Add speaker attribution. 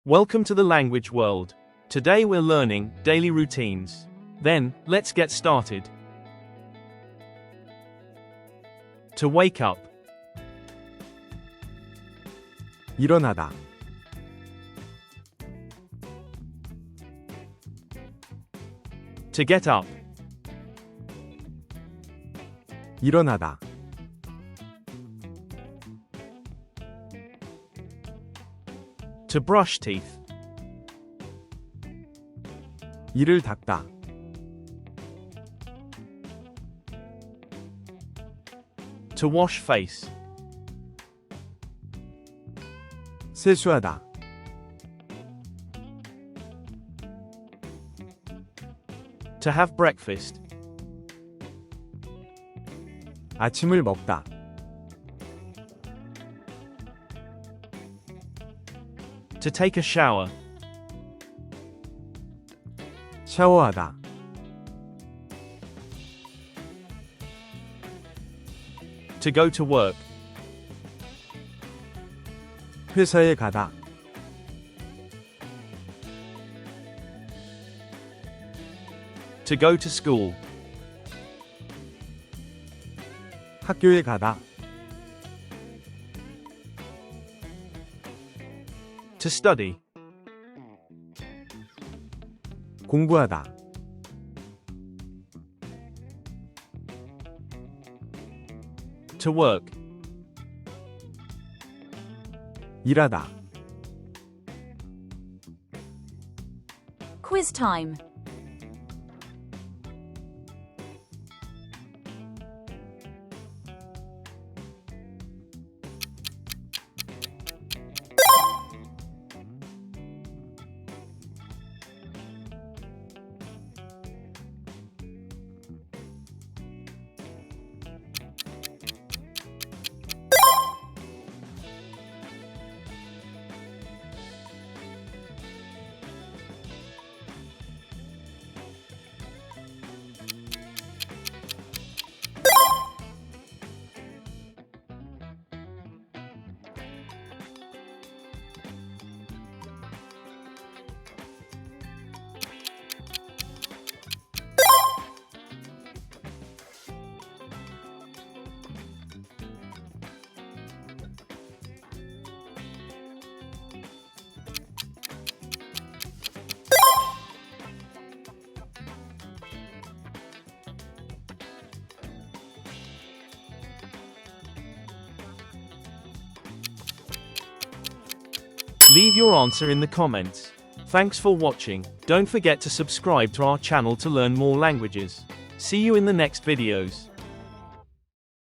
Speaker 1: Welcome to the language world. Today we're learning daily routines. Then, let's get started. To wake up.
Speaker 2: 일어나다.
Speaker 1: To get up.
Speaker 2: 일어나다.
Speaker 1: To brush teeth.
Speaker 2: 이를 닦다.
Speaker 1: To wash face.
Speaker 2: 세수하다.
Speaker 1: To have breakfast.
Speaker 2: 아침을 먹다.
Speaker 1: To take a shower.
Speaker 2: 샤워하다.
Speaker 1: To go to work.
Speaker 2: 회사에 가다.
Speaker 1: To go to school.
Speaker 2: 학교에 가다.
Speaker 1: To study.
Speaker 2: 공부하다.
Speaker 1: To work.
Speaker 2: 일하다.
Speaker 3: Quiz time.
Speaker 1: Leave your answer in the comments. Thanks for watching. Don't forget to subscribe to our channel to learn more languages. See you in the next videos.